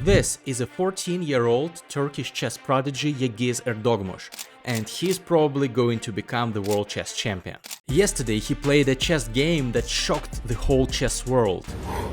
This is a 14-year-old Turkish chess prodigy Yagiz Erdogmus, and he's probably going to become the world chess champion. Yesterday he played a chess game that shocked the whole chess world.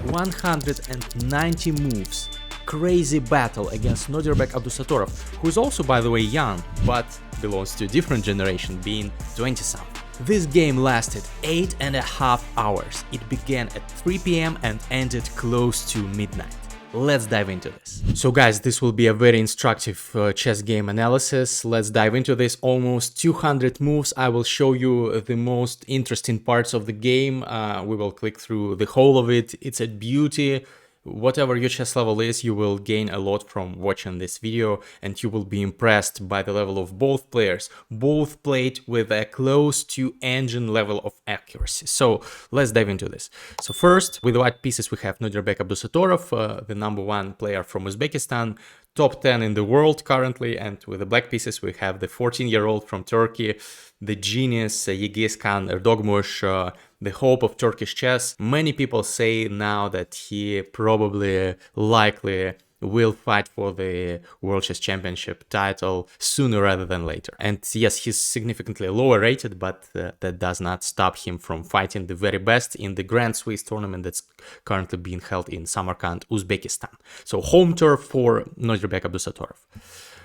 190 moves. Crazy battle against nodirbek Abdusattorov, who is also, by the way, young, but belongs to a different generation, being 20-something. This game lasted 8.5 hours. It began at 3 p.m. and ended close to midnight. Let's dive into this. So guys, this will be a very instructive chess game analysis. Let's dive into this. Almost 200 moves. I will show you the most interesting parts of the game. We will click through the whole of it. It's a beauty. Whatever your chess level is, you will gain a lot from watching this video, and you will be impressed by the level of both players. Both played with a close to engine level of accuracy. So let's dive into this. So first, with the white pieces, we have nodirbek Abdusattorov, the #1 player from Uzbekistan, top 10 in the world currently, and with the black pieces, we have the 14-year-old from Turkey, the genius Yagiz Erdogmus, the hope of Turkish chess. Many people say now that he probably likely will fight for the World Chess Championship title sooner rather than later. And yes, he's significantly lower rated, but that does not stop him from fighting the very best in the Grand Swiss tournament that's currently being held in Samarkand, Uzbekistan. So home turf for nodirbek Abdusattorov.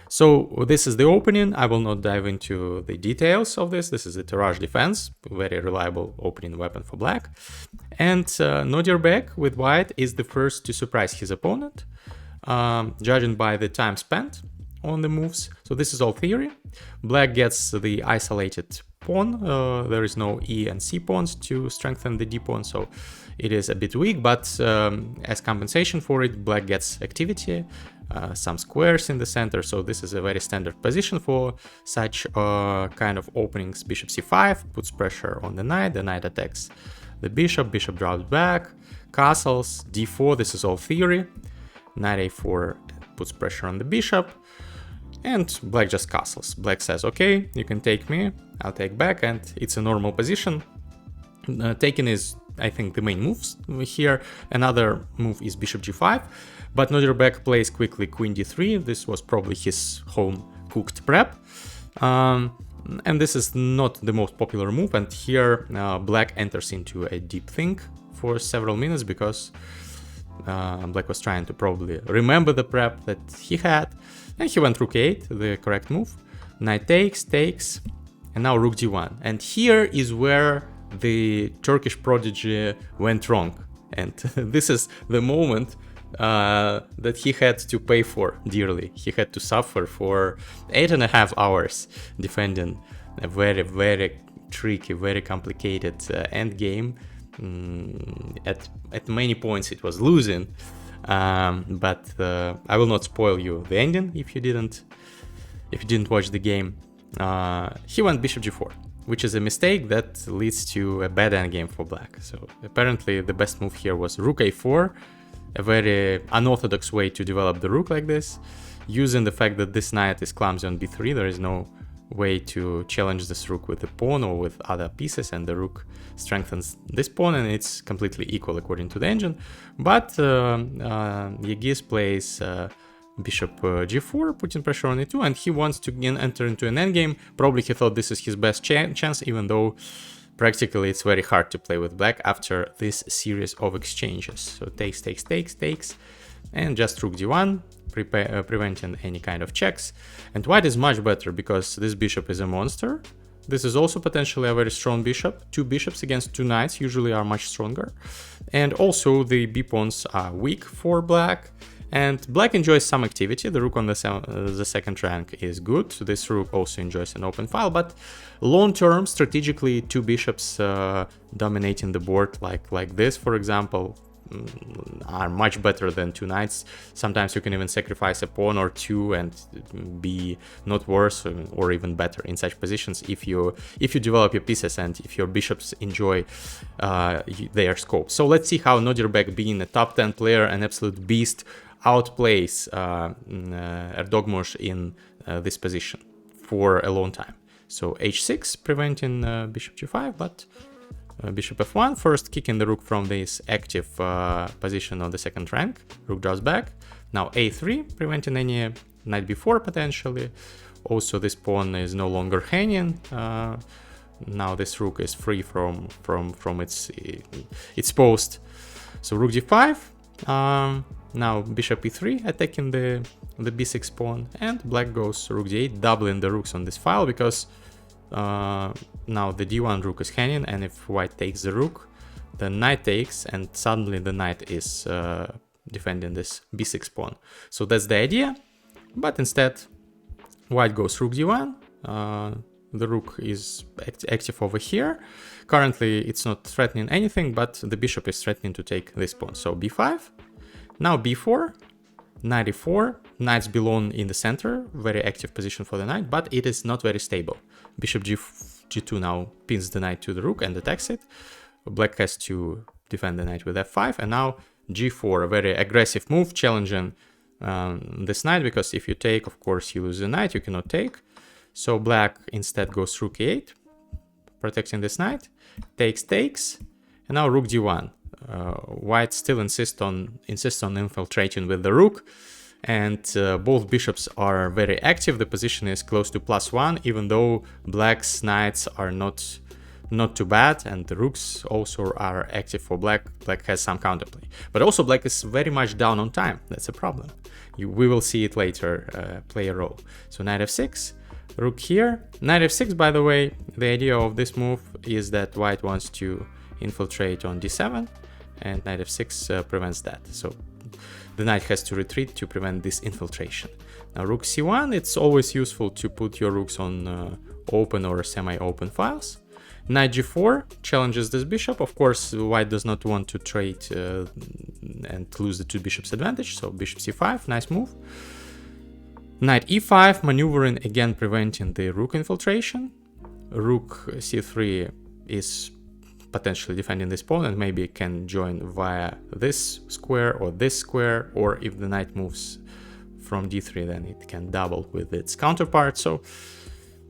So this is the opening. I will not dive into the details of this. This is a Taraj defense, very reliable opening weapon for black. And nodirbek with white is the first to surprise his opponent, judging by the time spent on the moves. So this is all theory. Black gets the isolated pawn. There is no E and C pawns to strengthen the D pawn, so it is a bit weak, but as compensation for it, black gets activity. Some squares in the center, so this is a very standard position for such kind of openings. Bishop c5 puts pressure on the knight attacks the bishop drops back, castles, d4, this is all theory, knight a4 puts pressure on the bishop, and black just castles. Black says, okay, you can take me, I'll take back, and it's a normal position. Taking is, I think, the main moves here. Another move is bishop g5, but nodirbek plays quickly queen d3. This was probably his home cooked prep. And this is not the most popular move, and here black enters into a deep think for several minutes because black was trying to probably remember the prep that he had, and he went rook 8, the correct move. Knight takes, and now rook d1. And here is where the Turkish prodigy went wrong, and this is the moment that he had to pay for dearly. He had to suffer for 8.5 hours defending a very, very tricky, very complicated endgame. At many points it was losing, but I will not spoil you the ending if you didn't watch the game. He went bishop g4, which is a mistake that leads to a bad endgame for black. So apparently the best move here was rook a4, a very unorthodox way to develop the rook like this, using the fact that this knight is clumsy on b3. There is no way to challenge this rook with the pawn or with other pieces, and the rook strengthens this pawn, and it's completely equal according to the engine. But Yagiz plays bishop g4, putting pressure on e2, and he wants to enter into an endgame. Probably he thought this is his best chance, even though practically it's very hard to play with black after this series of exchanges. So takes, and just rook d1, preventing any kind of checks. And white is much better because this bishop is a monster. This is also potentially a very strong bishop. Two bishops against two knights usually are much stronger. And also the b pawns are weak for black. And black enjoys some activity. The rook on the second rank is good. This rook also enjoys an open file, but long term, strategically, two bishops dominating the board like this, for example, are much better than two knights. Sometimes you can even sacrifice a pawn or two and be not worse or even better in such positions if you develop your pieces and if your bishops enjoy their scope. So let's see how nodirbek, being a top 10 player, an absolute beast, outplays Erdogmus in this position for a long time. So h6, preventing bishop g5, but bishop f1, first kicking the rook from this active position on the second rank. Rook draws back. Now a3, preventing any knight b4 potentially. Also, this pawn is no longer hanging. Now this rook is free from its post. So rook d5. Now bishop e3, attacking the b6 pawn, and black goes rook d8, doubling the rooks on this file because now the d1 rook is hanging, and if white takes the rook, the knight takes, and suddenly the knight is defending this b6 pawn. So that's the idea, but instead white goes rook d1. The rook is active over here. Currently it's not threatening anything, but the bishop is threatening to take this pawn. So b5, now b4, knight e4. Knights belong in the center, very active position for the knight, but it is not very stable. Bishop g2 now pins the knight to the rook and attacks it. Black has to defend the knight with f5, and now g4, a very aggressive move, challenging this knight, because if you take, of course, you lose the knight, you cannot take. So black instead goes rook e8, protecting this knight, takes, and now rook d1. White still insists on infiltrating with the rook, and both bishops are very active. The position is close to +1, even though black's knights are not too bad, and the rooks also are active for black. Black has some counterplay, but also black is very much down on time. That's a problem. We will see it later play a role. So knight f6, rook here. Knight f6, by the way, the idea of this move is that white wants to infiltrate on d7, and knight f6 prevents that. So the knight has to retreat to prevent this infiltration. Now rook c1, it's always useful to put your rooks on open or semi-open files. Knight g4 challenges this bishop. Of course, white does not want to trade and lose the two bishops advantage, so bishop c5, nice move. Knight e5, maneuvering, again preventing the rook infiltration. Rook c3 is potentially defending this pawn, and maybe can join via this square, or if the knight moves from d3, then it can double with its counterpart. So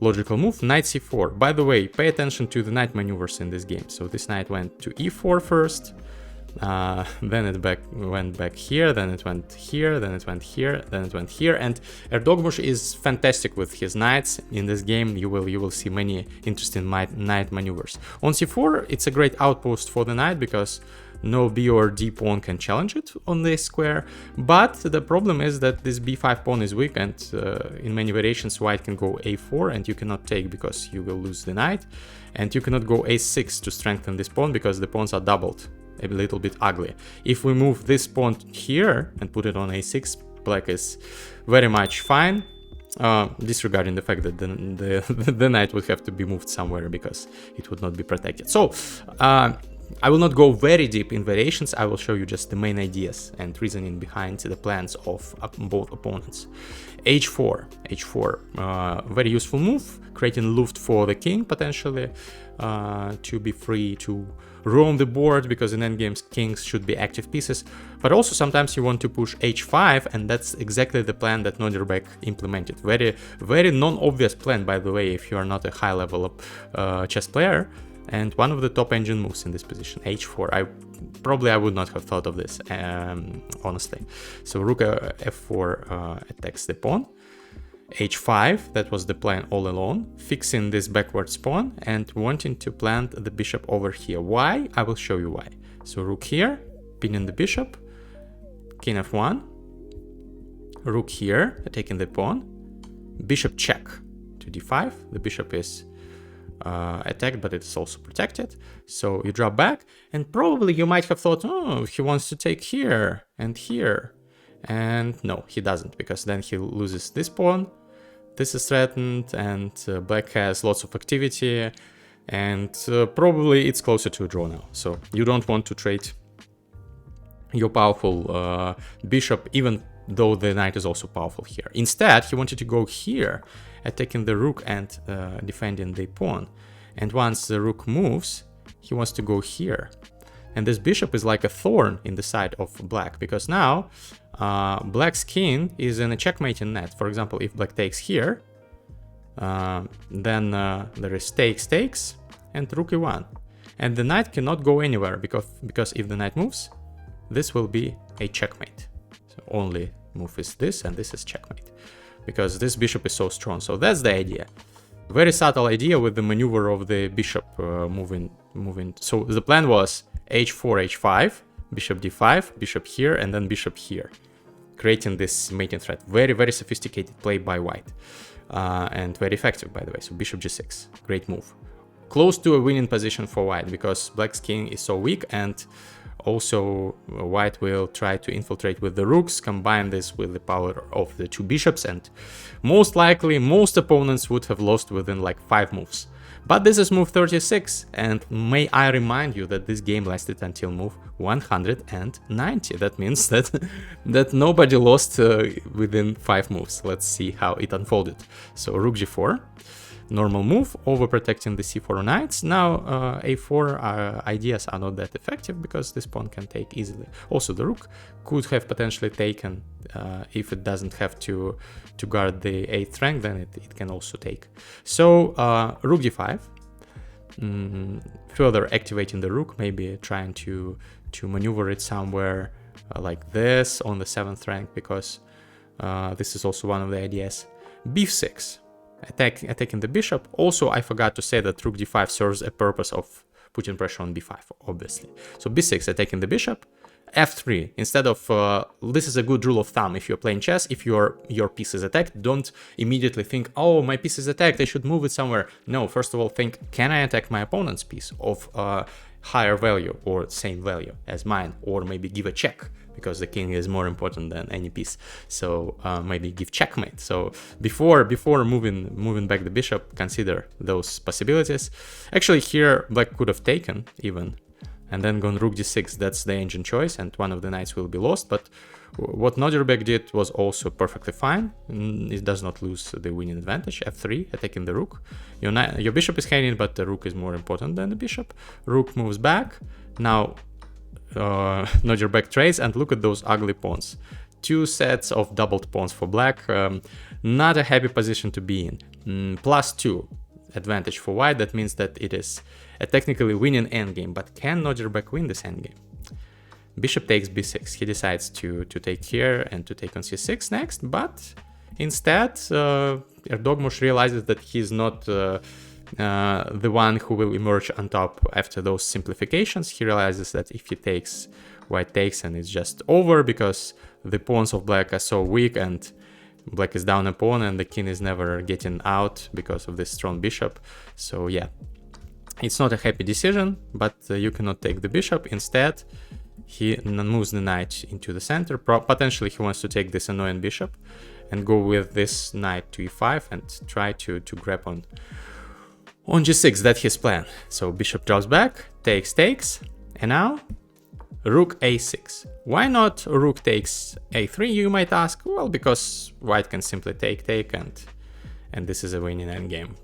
logical move. Knight c4. By the way, pay attention to the knight maneuvers in this game. So this knight went to e4 first, then it went back here, then it went here, then it went here, then it went here. And Erdogmus is fantastic with his knights in this game. You will see many interesting knight maneuvers. On c4, it's a great outpost for the knight because no b or d pawn can challenge it on this square. But the problem is that this b5 pawn is weak, and in many variations white can go a4, and you cannot take because you will lose the knight. And you cannot go a6 to strengthen this pawn because the pawns are doubled. A little bit ugly. If we move this pawn here and put it on a6, black is very much fine, disregarding the fact that the knight would have to be moved somewhere because it would not be protected. So I will not go very deep in variations. I will show you just the main ideas and reasoning behind the plans of both opponents. h4, very useful move, creating luft for the king potentially, to be free to roam the board, because in endgames kings should be active pieces. But also sometimes you want to push h5, and that's exactly the plan that nodirbek implemented. Very non-obvious plan, by the way, if you are not a high-level chess player, and one of the top engine moves in this position, h4. I would not have thought of this, honestly. So rook f4 attacks the pawn. h5, that was the plan all along, fixing this backwards pawn and wanting to plant the bishop over here. Why? I will show you why. So rook here, pinning the bishop, king f1, rook here, attacking the pawn, bishop check to d5. The bishop is attacked, but it's also protected. So you drop back, and probably you might have thought, oh, he wants to take here and here. And no, he doesn't, because then he loses this pawn. This is threatened, and black has lots of activity, and probably it's closer to a draw now. So you don't want to trade your powerful bishop, even though the knight is also powerful here. Instead, he wanted to go here, attacking the rook and defending the pawn. And once the rook moves, he wants to go here. And this bishop is like a thorn in the side of black, because now black's king is in a checkmating net. For example, if black takes here, then there is takes, and rook e1. and the knight cannot go anywhere, because if the knight moves, this will be a checkmate. So only move is this, and this is checkmate, because this bishop is so strong. So that's the idea. Very subtle idea with the maneuver of the bishop moving. So the plan was h4, h5, bishop d5, bishop here, and then bishop here, creating this mating threat. Very, very sophisticated play by white, and very effective, by the way. So bishop g6, great move. Close to a winning position for white, because black's king is so weak, and also white will try to infiltrate with the rooks, combine this with the power of the two bishops, and most likely most opponents would have lost within like 5 moves. But this is move 36, and may I remind you that this game lasted until move 190. That means that nobody lost within 5 moves. Let's see how it unfolded. So rook g4. Normal move, overprotecting the c4 knights. Now a4 ideas are not that effective, because this pawn can take easily. Also the rook could have potentially taken, if it doesn't have to guard the 8th rank, then it can also take. So rook d5, further activating the rook, maybe trying to maneuver it somewhere like this on the 7th rank, because this is also one of the ideas. b6. Attacking the bishop. Also, I forgot to say that rook d5 serves a purpose of putting pressure on b5, obviously. So b6, attacking the bishop. f3, instead of, this is a good rule of thumb if you're playing chess. If your piece is attacked, don't immediately think, oh, my piece is attacked, I should move it somewhere. No, first of all, think, can I attack my opponent's piece of higher value or same value as mine, or maybe give a check, because the king is more important than any piece. So maybe give checkmate. So before moving back the bishop, consider those possibilities. Actually, here black could have taken even, and then gone rook d6. That's the ancient choice, and one of the knights will be lost. But what nodirbek did was also perfectly fine. It does not lose the winning advantage. f3, attacking the rook. Your bishop is hanging, but the rook is more important than the bishop. Rook moves back. Now nodirbek trades, and look at those ugly pawns. 2 sets of doubled pawns for black. Not a happy position to be in. +2 advantage for white. That means that it is a technically winning endgame. But can nodirbek win this endgame? Bishop takes b6. He decides to take here and to take on c6 next, but instead Erdogmus realizes that he's not the one who will emerge on top after those simplifications. He realizes that if he takes, white takes, and it's just over, because the pawns of black are so weak, and black is down a pawn, and the king is never getting out because of this strong bishop. So yeah, it's not a happy decision, but you cannot take the bishop. Instead, he moves the knight into the center. Potentially he wants to take this annoying bishop and go with this knight to e5 and try to grab on g6. That's his plan. So bishop drops back, takes, and now rook a6. Why not rook takes a3, you might ask? Well, because white can simply take, and this is a winning endgame.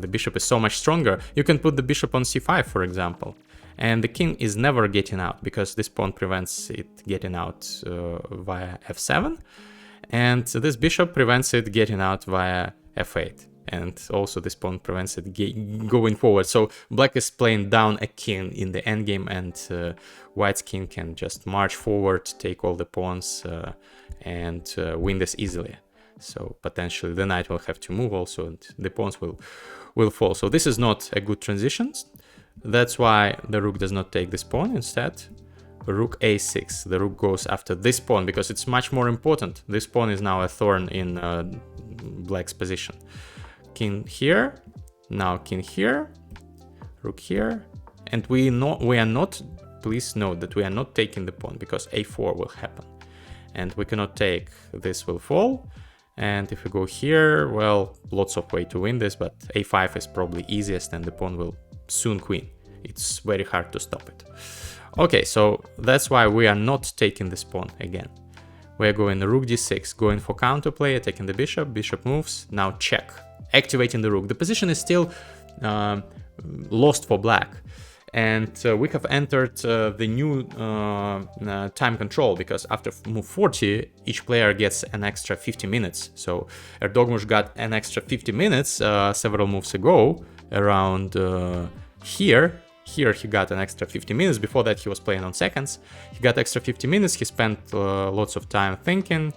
The bishop is so much stronger. You can put the bishop on c5, for example, and the king is never getting out, because this pawn prevents it getting out via f7, and this bishop prevents it getting out via f8. And also this pawn prevents it going forward. So black is playing down a king in the endgame, and white's king can just march forward, take all the pawns, and win this easily. So potentially the knight will have to move also, and the pawns will fall. So this is not a good transition. That's why the rook does not take this pawn. Instead, rook a6. The rook goes after this pawn, because it's much more important. This pawn is now a thorn in black's position. King here, now king here, rook here, and we are not, please note that we are not taking the pawn, because a4 will happen, and we cannot take, this will fall. And if we go here, well, lots of way to win this, but a5 is probably easiest, and the pawn will soon queen. It's very hard to stop it. Okay, so that's why we are not taking this pawn again. We're going rook d6, going for counterplay, attacking the bishop, bishop moves, now check, activating the rook. The position is still lost for black, and we have entered the new time control, because after move 40 each player gets an extra 50 minutes. So Erdogmus got an extra 50 minutes several moves ago around here. Here he got an extra 50 minutes. Before that he was playing on seconds. He got extra 50 minutes. He spent lots of time thinking,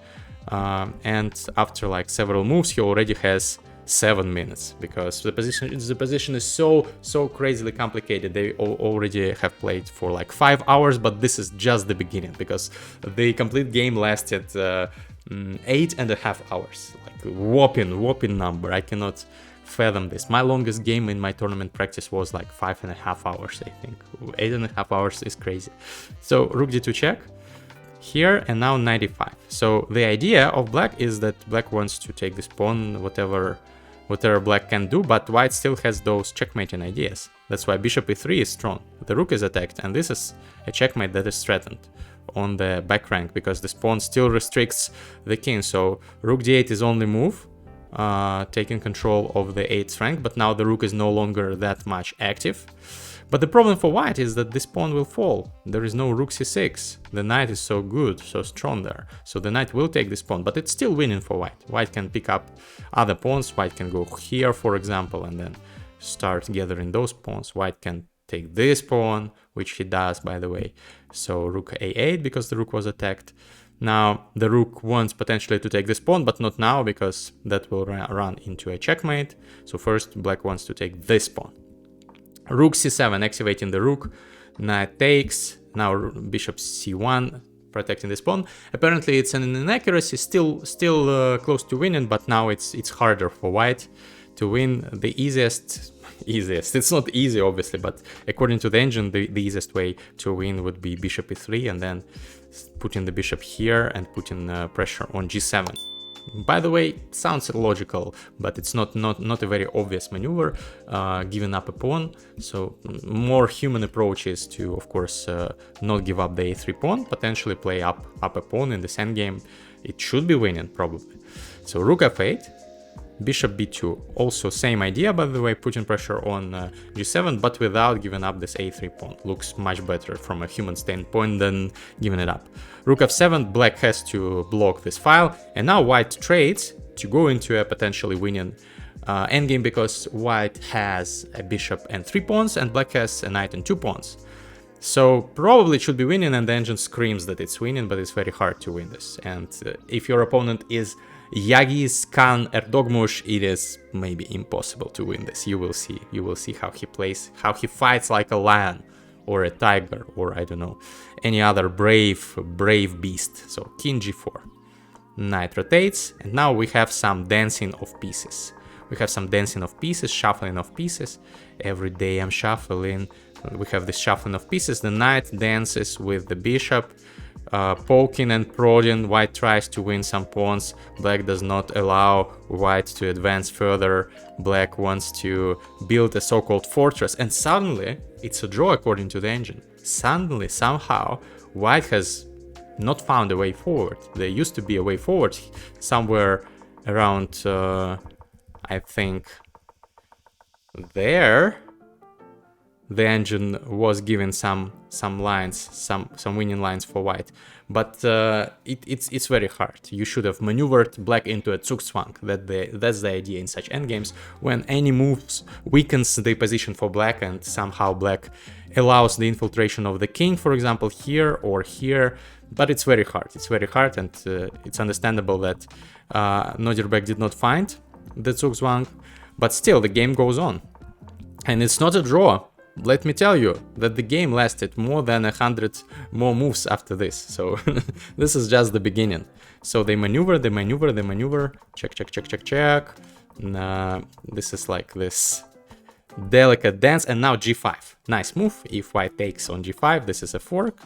and after like several moves he already has 7 minutes, because the position is so crazily complicated. They already have played for like 5 hours, but this is just the beginning, because the complete game lasted 8.5 hours. Like whopping number. I cannot fathom this. My longest game in my tournament practice was like 5.5 hours, I think. 8.5 hours is crazy. So rook d2 check here, and now 95. So the idea of black is that black wants to take this pawn, whatever black can do, but white still has those checkmating ideas. That's why bishop e3 is strong. The rook is attacked, and this is a checkmate that is threatened on the back rank, because this pawn still restricts the king. So rook d8 is only move, taking control of the 8th rank, but now the rook is no longer that much active. But the problem for white is that this pawn will fall. There is no rook c6. The knight is so good, so strong there. So the knight will take this pawn, but it's still winning for white. White can pick up other pawns. White can go here, for example, and then start gathering those pawns. White can take this pawn, which he does, by the way. So rook a8, because the rook was attacked. Now the rook wants potentially to take this pawn, but not now, because that will run into a checkmate. So first black wants to take this pawn. Rook c7, activating the rook. Knight takes. Now bishop c1, protecting this pawn. Apparently it's an inaccuracy, still close to winning, but now it's harder for white to win. The easiest, it's not easy obviously, but according to the engine, the easiest way to win would be bishop e3, and then putting the bishop here and putting pressure on g7. By the way, sounds logical, but it's not a very obvious maneuver, giving up a pawn. So more human approach is to, of course, not give up the a3 pawn, potentially play up a pawn in this endgame. It should be winning, probably. So rook f8, bishop b2, also same idea, by the way, putting pressure on g7, but without giving up this a3 pawn. Looks much better from a human standpoint than giving it up. Rook f7, black has to block this file, and now white trades to go into a potentially winning endgame, because white has a bishop and 3 pawns, and black has a knight and 2 pawns. So probably it should be winning, and the engine screams that it's winning, but it's very hard to win this. And if your opponent is Yagiz, Khan, Erdogmus, it is maybe impossible to win this. You will see how he plays, how he fights like a lion or a tiger, or I don't know, any other brave beast. So king g4, knight rotates, and now we have some dancing of pieces. Shuffling of pieces. Every day I'm shuffling. We have this shuffling of pieces. The knight dances with the bishop, poking and prodding. White tries to win some pawns. Black does not allow white to advance further. Black wants to build a so-called fortress, and suddenly it's a draw according to the engine. Suddenly, somehow, white has not found a way forward. There used to be a way forward somewhere around, I think, there. The engine was given some lines, some winning lines for white, but it's very hard. You should have maneuvered black into a Zugzwang. That's the idea in such endgames, when any moves weakens the position for black, and somehow black allows the infiltration of the king, for example, here or here. But it's very hard, and it's understandable that nodirbek did not find the Zugzwang, but still the game goes on, and it's not a draw. Let me tell you that the game lasted more than 100 more moves after this, so this is just the beginning. So they maneuver, check. This is like this delicate dance, and now g5. Nice move. If white takes on g5, this is a fork,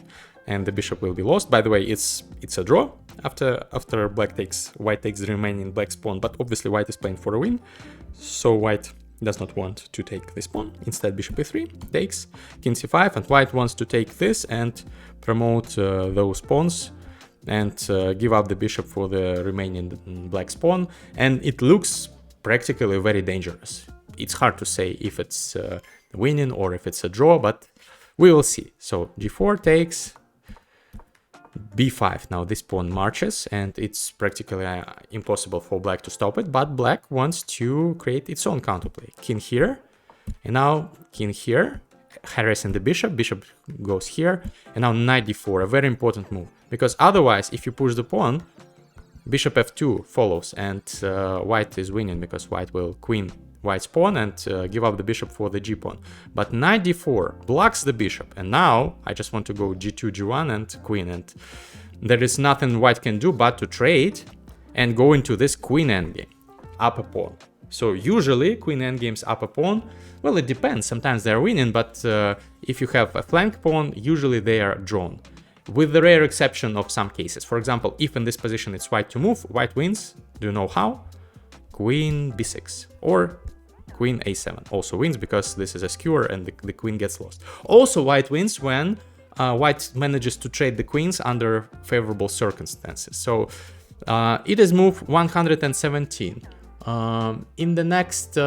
and the bishop will be lost. By the way, it's a draw after white takes the remaining black's pawn, but obviously white is playing for a win, so white does not want to take this pawn. Instead, bishop e3 takes, king c5, and white wants to take this and promote those pawns and give up the bishop for the remaining black's pawn, and it looks practically very dangerous. It's hard to say if it's winning or if it's a draw, but we will see. So g4 takes, b5. Now this pawn marches, and it's practically impossible for black to stop it, but black wants to create its own counterplay. King here, and now king here. harassing the bishop. Bishop goes here, and now knight d4, a very important move, because otherwise, if you push the pawn, bishop f2 follows, and white is winning because white will queen white's pawn and give up the bishop for the g pawn. But knight d4 blocks the bishop, and now I just want to go g2, g1, and queen, and there is nothing white can do but to trade and go into this queen endgame, upper pawn. So usually queen endgames upper pawn, well, it depends, sometimes they're winning, but if you have a flank pawn, usually they are drawn, with the rare exception of some cases. For example, if in this position it's white to move, white wins. Do you know how? Queen b6 or queen a7 also wins, because this is a skewer and the queen gets lost. Also, white wins when white manages to trade the queens under favorable circumstances. So it is move 117. In the next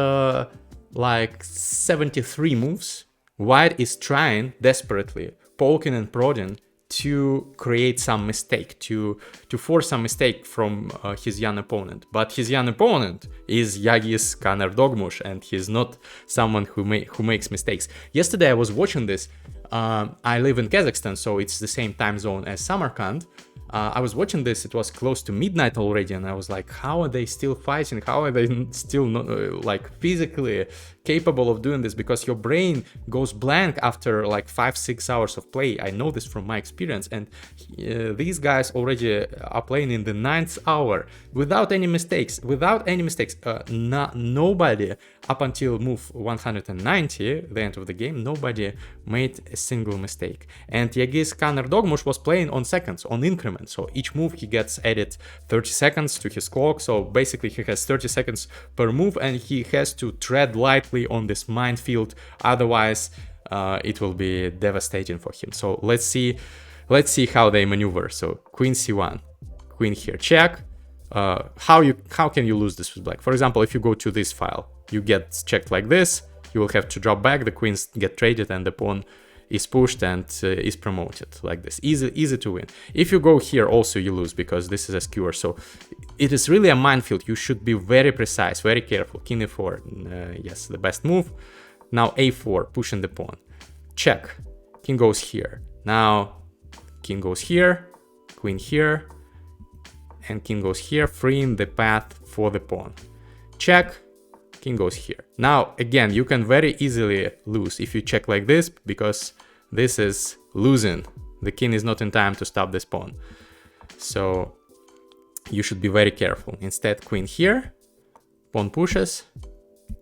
like 73 moves, white is trying desperately, poking and prodding, to create some mistake, to force some mistake from his young opponent. But his young opponent is yagiz Erdogmus, and he's not someone who makes mistakes. Yesterday I was watching this. I live in Kazakhstan, so it's the same time zone as Samarkand. I was watching this, it was close to midnight already, and I was like, how are they still fighting? How are they still not like physically capable of doing this? Because your brain goes blank after like 5-6 hours of play. I know this from my experience, and these guys already are playing in the 9th hour without any mistakes. Nobody up until move 190, the end of the game, nobody made a single mistake. And yagiz Erdogmus was playing on seconds, on increments. So each move he gets added 30 seconds to his clock. So basically he has 30 seconds per move, and he has to tread lightly on this minefield. Otherwise, it will be devastating for him. So let's see how they maneuver. So queen c1, queen here, check. How can you lose this with black? For example, if you go to this file, you get checked like this. You will have to drop back. The queens get traded, and the pawn is pushed and is promoted like this. Easy to win. If you go here, also you lose, because this is a skewer. So it is really a minefield. You should be very precise, very careful. King a4, yes, the best move. Now a4, pushing the pawn. Check. King goes here. Now king goes here, queen here, and king goes here, freeing the path for the pawn. Check. King goes here. Now, again, you can very easily lose if you check like this, because this is losing. The king is not in time to stop this pawn. So you should be very careful. Instead, queen here, pawn pushes,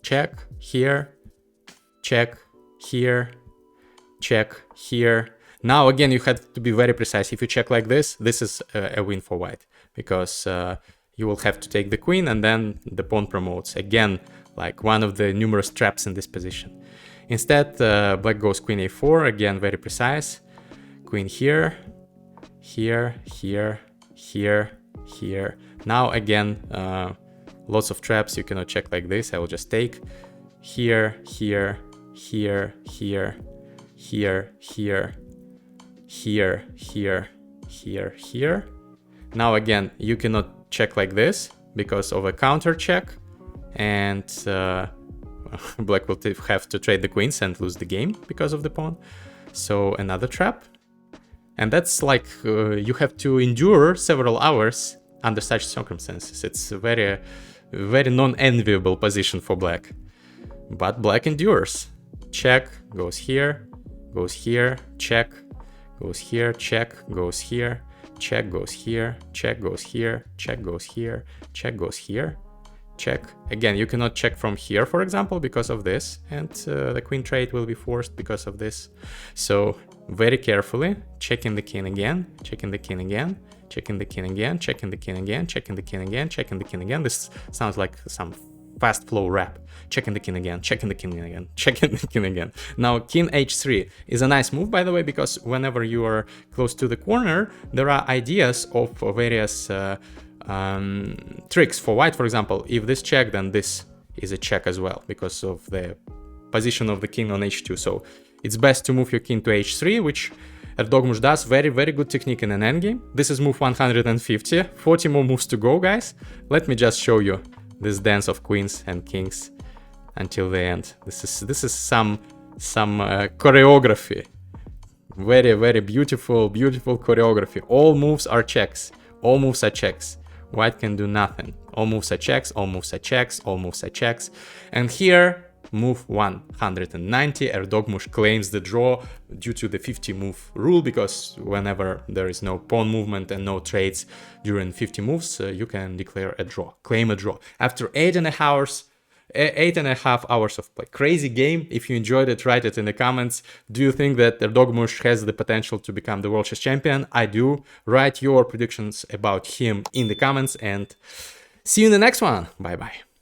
check here, check here, check here. Now, again, you have to be very precise. If you check like this is a win for white, because you will have to take the queen, and then the pawn promotes. Again, like one of the numerous traps in this position. Instead, black goes queen a4, again, very precise. Queen here, here, here, here, here. Now, again, lots of traps. You cannot check like this. I will just take here, here, here, here, here, here, here, here, here, here. Now, again, you cannot check like this because of a counter check. And black will have to trade the queens and lose the game because of the pawn. So another trap. And that's like you have to endure several hours under such circumstances. It's a very, very non-enviable position for black. But black endures. Check, goes here, check, goes here, check, goes here, check, goes here, check, goes here, check, goes here, check, goes here. Check. Again, you cannot check from here, for example, because of this, and the queen trade will be forced because of this. So very carefully, checking the king again, checking the king again, checking the king again, checking the king again, checking the king again, checking the king again. This sounds like some fast flow rap. Checking the king again, checking the king again, checking the king again. Now, king h3 is a nice move, by the way, because whenever you are close to the corner, there are ideas of various tricks for white. For example, if this check, then this is a check as well because of the position of the king on h2. So it's best to move your king to h3, which Erdogmus does. Very, very good technique in an endgame. This is move 150. 40 more moves to go, guys. Let me just show you this dance of queens and kings until the end. This is some some choreography. Very, very beautiful, beautiful choreography. All moves are checks. All moves are checks. White can do nothing. All moves are checks, all moves are checks, all moves are checks. And here, move 190, Erdogmus claims the draw due to the 50 move rule, because whenever there is no pawn movement and no trades during 50 moves, you can declare a draw, claim a draw. After 8.5 hours of play. Crazy game. If you enjoyed it, write it in the comments. Do you think that Erdogmus has the potential to become the world chess champion? I do. Write your predictions about him in the comments, and see you in the next one. Bye bye.